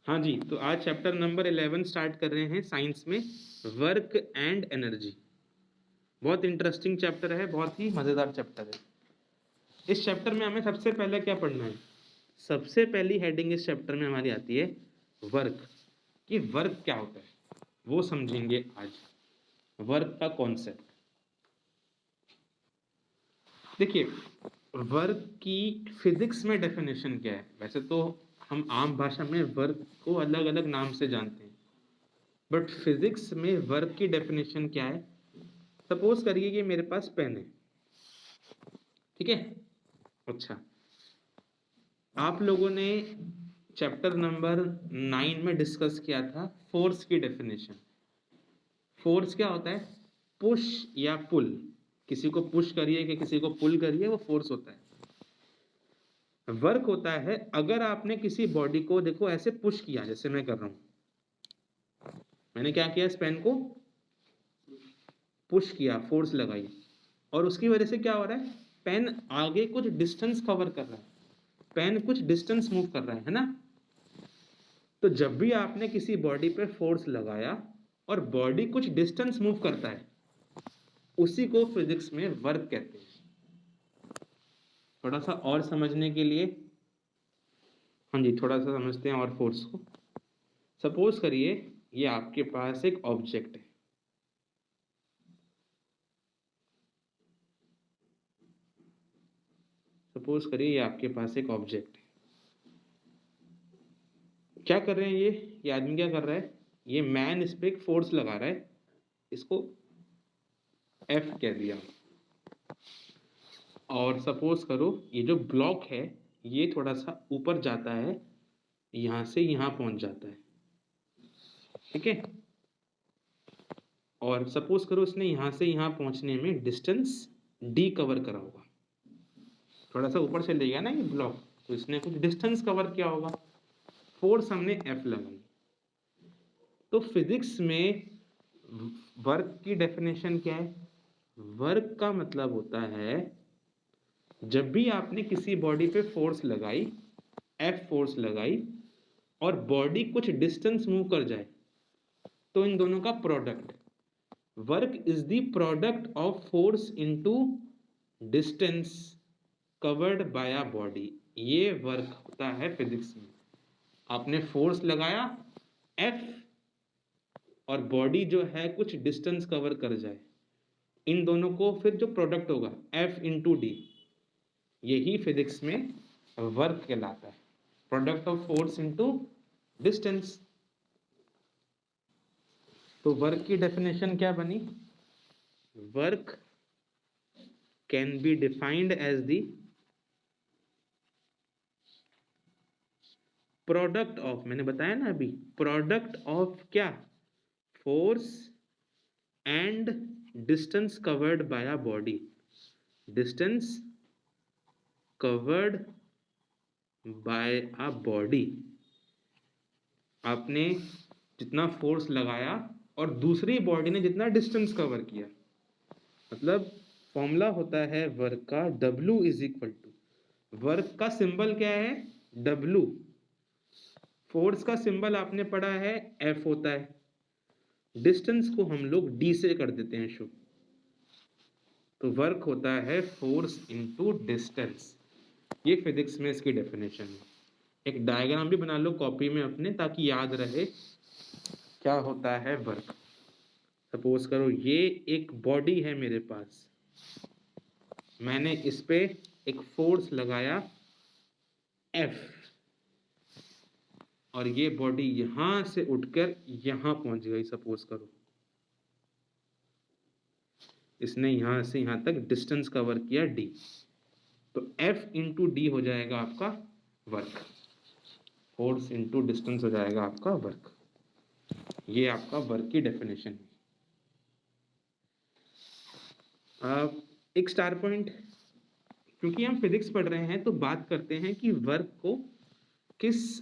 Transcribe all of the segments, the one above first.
हाँ जी, तो आज चैप्टर नंबर 11 स्टार्ट कर रहे हैं साइंस में, वर्क एंड एनर्जी। बहुत इंटरेस्टिंग चैप्टर है, बहुत ही मज़ेदार चैप्टर है। इस चैप्टर में हमें सबसे पहले क्या पढ़ना है? सबसे पहली हेडिंग इस चैप्टर में हमारी आती है वर्क, कि वर्क क्या होता है वो समझेंगे आज। वर्क का कॉन्सेप्ट देखिए, वर्क की फिजिक्स में डेफिनेशन क्या है? वैसे तो हम आम भाषा में वर्क को अलग अलग नाम से जानते हैं, बट फिजिक्स में वर्क की डेफिनेशन क्या है? सपोज करिए कि मेरे पास पेन है, ठीक है। अच्छा, आप लोगों ने चैप्टर नंबर 9 में डिस्कस किया था फोर्स की डेफिनेशन। फोर्स क्या होता है? पुश या पुल। किसी को पुश करिए कि किसी को पुल करिए, वो फोर्स होता है। वर्क होता है अगर आपने किसी बॉडी को देखो ऐसे पुश किया, जैसे मैं कर रहा हूं। मैंने क्या किया? इस पेन को पुश किया, फोर्स लगाई, और उसकी वजह से क्या हो रहा है? पेन आगे कुछ डिस्टेंस कवर कर रहा है, पेन कुछ डिस्टेंस मूव कर रहा है ना। तो जब भी आपने किसी बॉडी पे फोर्स लगाया और बॉडी कुछ डिस्टेंस मूव करता है, उसी को फिजिक्स में वर्क कहते हैं। थोड़ा सा और समझने के लिए, हाँ जी, थोड़ा सा समझते हैं और फोर्स को। सपोज करिए ये आपके पास एक ऑब्जेक्ट है, सपोज करिए ये आपके पास एक ऑब्जेक्ट है। क्या कर रहे हैं ये आदमी क्या कर रहा है? ये मैन इस पे एक फोर्स लगा रहा है, इसको एफ कह दिया। और सपोज करो ये जो ब्लॉक है ये थोड़ा सा ऊपर जाता है, यहां से यहां पहुंच जाता है, ठीक है। और सपोज करो इसने यहां से यहां पहुंचने में डिस्टेंस डी कवर करा होगा। थोड़ा सा ऊपर से ले गया ना ये ब्लॉक, तो इसने कुछ डिस्टेंस कवर किया होगा, फोर्स हमने एफ लगाई। तो फिजिक्स में वर्क की डेफिनेशन क्या है? वर्क का मतलब होता है जब भी आपने किसी बॉडी पे फोर्स लगाई, एफ फोर्स लगाई, और बॉडी कुछ डिस्टेंस मूव कर जाए, तो इन दोनों का product, work is the product of force into distance covered by a body. ये वर्क होता है फिजिक्स में। आपने फोर्स लगाया एफ, और बॉडी जो है कुछ डिस्टेंस कवर कर जाए, इन दोनों को फिर जो प्रोडक्ट होगा एफ इंटू डी, यही फिजिक्स में वर्क कहलाता है। Product of force into distance. तो वर्क की डेफिनेशन क्या बनी? Work can be defined as the product of, मैंने बताया ना अभी, प्रोडक्ट ऑफ क्या? Force and distance covered by a body. Distance covered by a body. आपने जितना फोर्स लगाया और दूसरी बॉडी ने जितना डिस्टेंस कवर किया, मतलब फॉर्मूला होता है वर्क का W is equal to, work का सिंबल क्या है? W। फोर्स का सिंबल आपने पढ़ा है F होता है, डिस्टेंस को हम लोग D से कर देते हैं शो। तो वर्क होता है फोर्स इनटू डिस्टेंस। ये फिजिक्स में इसकी डेफिनेशन है। एक डायग्राम भी बना लो कॉपी में अपने, ताकि याद रहे क्या होता है वर्क। सपोज करो ये एक बॉडी है मेरे पास, मैंने इस पे एक फोर्स लगाया F, और ये बॉडी यहां से उठकर यहां पहुंच गई। सपोज करो इसने यहां से यहां तक डिस्टेंस कवर किया D, तो F इंटू डी हो जाएगा आपका वर्क। फोर्स इंटू डिस्टेंस हो जाएगा आपका वर्क। ये आपका वर्क की डेफिनेशन है। अब एक स्टार पॉइंट, क्योंकि हम फिजिक्स पढ़ रहे हैं तो बात करते हैं कि वर्क को किस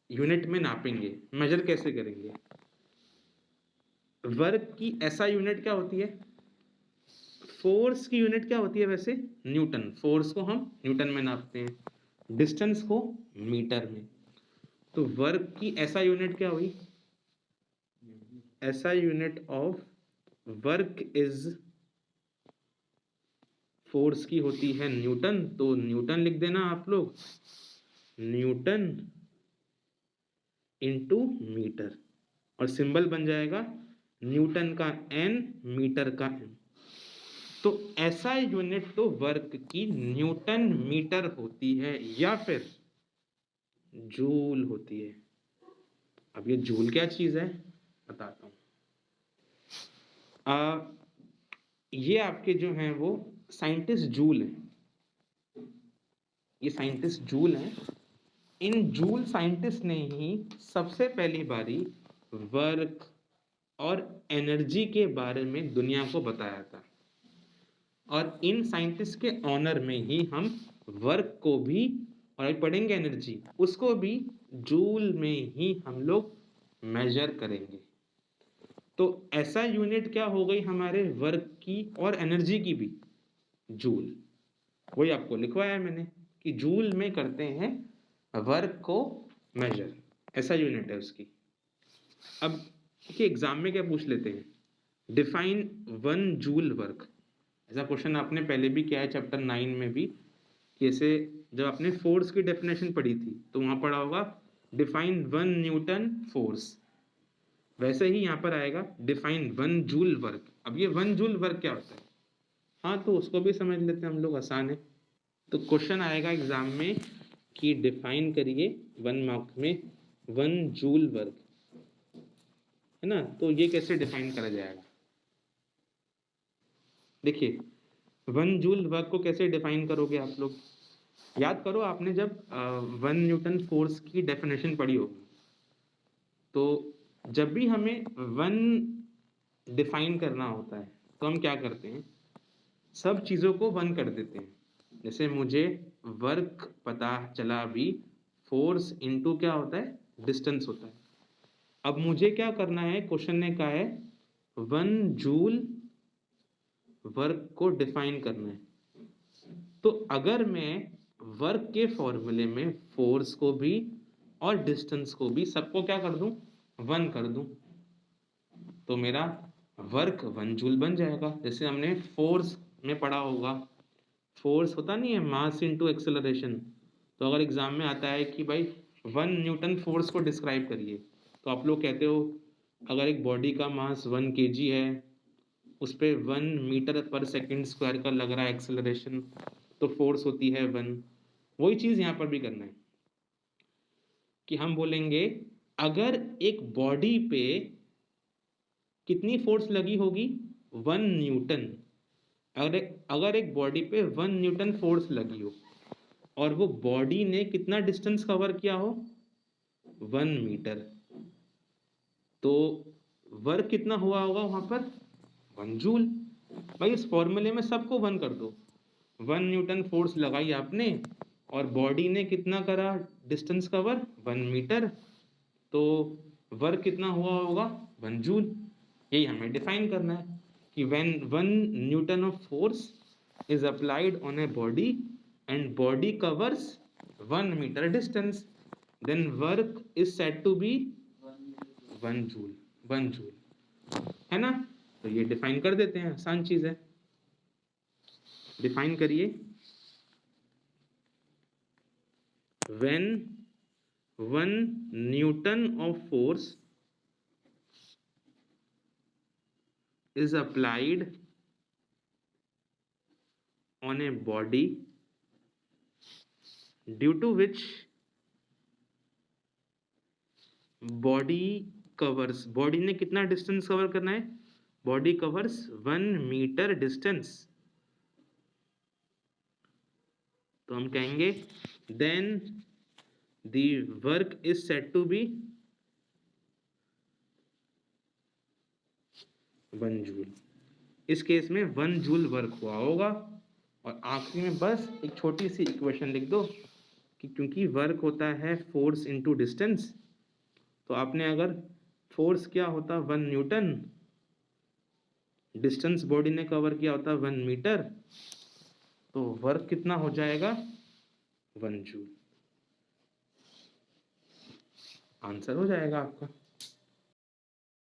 यूनिट में नापेंगे, मेजर कैसे करेंगे। वर्क की ऐसा यूनिट क्या होती है? फोर्स की यूनिट क्या होती है वैसे? न्यूटन। फोर्स को हम न्यूटन में नापते हैं, डिस्टेंस को मीटर में। तो वर्क की ऐसा यूनिट क्या हुई, ऐसा unit of work is force की होती है न्यूटन, तो न्यूटन लिख देना आप लोग, न्यूटन इनटू मीटर, और सिंबल बन जाएगा न्यूटन का एन, मीटर का एन। तो ऐसा यूनिट तो वर्क की न्यूटन मीटर होती है या फिर जूल होती है। अब ये जूल क्या चीज है बताता हूं। ये आपके जो हैं वो साइंटिस्ट जूल हैं, ये साइंटिस्ट जूल हैं। इन जूल साइंटिस्ट ने ही सबसे पहली बारी वर्क और एनर्जी के बारे में दुनिया को बताया था, और इन साइंटिस्ट के ऑनर में ही हम वर्क को भी, और पढ़ेंगे एनर्जी, उसको भी जूल में ही हम लोग मेजर करेंगे। तो ऐसा यूनिट क्या हो गई हमारे वर्क की और एनर्जी की भी, जूल। वही आपको लिखवाया मैंने कि जूल में करते हैं वर्क को मेजर, ऐसा यूनिट है उसकी। अब देखिए एग्जाम में क्या पूछ लेते हैं, डिफाइन 1 जूल वर्क। ऐसा क्वेश्चन आपने पहले भी किया है चैप्टर 9 में भी, जैसे जब आपने फोर्स की डेफिनेशन पढ़ी थी तो वहां पढ़ा होगा डिफाइन 1 न्यूटन फोर्स, वैसे ही यहाँ पर आएगा डिफाइन 1 जूल वर्क। अब ये 1 जूल वर्क क्या होता है, हाँ तो उसको भी समझ लेते हैं हम लोग, आसान है। तो क्वेश्चन आएगा एग्जाम में कि डिफाइन करिए 1 मार्क में 1 जूल वर्क, है ना। तो ये कैसे डिफाइन करा जाएगा, देखिए 1 जूल वर्क को कैसे डिफाइन करोगे आप लोग, याद करो आपने जब 1 न्यूटन फोर्स की डेफिनेशन पढ़ी होगी, तो जब भी हमें 1 डिफाइन करना होता है तो हम क्या करते हैं, सब चीज़ों को 1 कर देते हैं। जैसे मुझे वर्क पता चला भी, फोर्स इनटू क्या होता है, डिस्टेंस होता है। अब मुझे क्या करना है, क्वेश्चन ने कहा है 1 जूल वर्क को डिफाइन करना है। तो अगर मैं वर्क के फॉर्मूले में फोर्स को भी और डिस्टेंस को भी सबको क्या कर दूं, 1 कर दूं, तो मेरा वर्क 1 जूल बन जाएगा। जैसे हमने फोर्स में पढ़ा होगा, फोर्स होता नहीं है मास इनटू एक्सेलरेशन, तो अगर एग्जाम में आता है कि भाई 1 न्यूटन फोर्स को डिस्क्राइब करिए, तो आप लोग कहते हो अगर एक बॉडी का मास 1 kg है, उस पर 1 मीटर पर सेकेंड स्क्वायर का लग रहा है एक्सेलरेशन, तो फोर्स होती है 1। वही चीज यहाँ पर भी करना है कि हम बोलेंगे अगर एक बॉडी पे कितनी फोर्स लगी होगी, 1 न्यूटन। अगर एक बॉडी पे 1 न्यूटन फोर्स लगी हो और वो बॉडी ने कितना डिस्टेंस कवर किया हो, 1 मीटर, तो वर्क कितना हुआ होगा वहां पर, 1 जूल। भाई इस फॉर्मूले में सबको 1 कर दो, 1 न्यूटन फोर्स लगाई आपने और बॉडी ने कितना करा डिस्टेंस कवर, 1 मीटर, तो वर्क कितना हुआ होगा, 1 जूल। यही हमें डिफाइन करना है कि when 1 Newton of force is applied on a body and body covers 1 meter distance, then work is said to be 1 joule, 1 joule, है ना। तो ये डिफाइन कर देते हैं, आसान चीज है, डिफाइन करिए। when 1 Newton of force is applied on a body due to which body covers, body ने कितना डिस्टेंस कवर करना है, बॉडी कवर्स 1 मीटर डिस्टेंस, तो हम कहेंगे then the work is said to be 1 joule. इस केस में 1 जूल वर्क हुआ होगा। और आखिरी में बस एक छोटी सी इक्वेशन लिख दो कि क्योंकि वर्क होता है फोर्स इनटू डिस्टेंस, तो आपने अगर फोर्स क्या होता 1 न्यूटन, डिस्टेंस बॉडी ने कवर किया होता 1 मीटर, तो वर्क कितना हो जाएगा, 1 जूल। आंसर हो जाएगा आपका।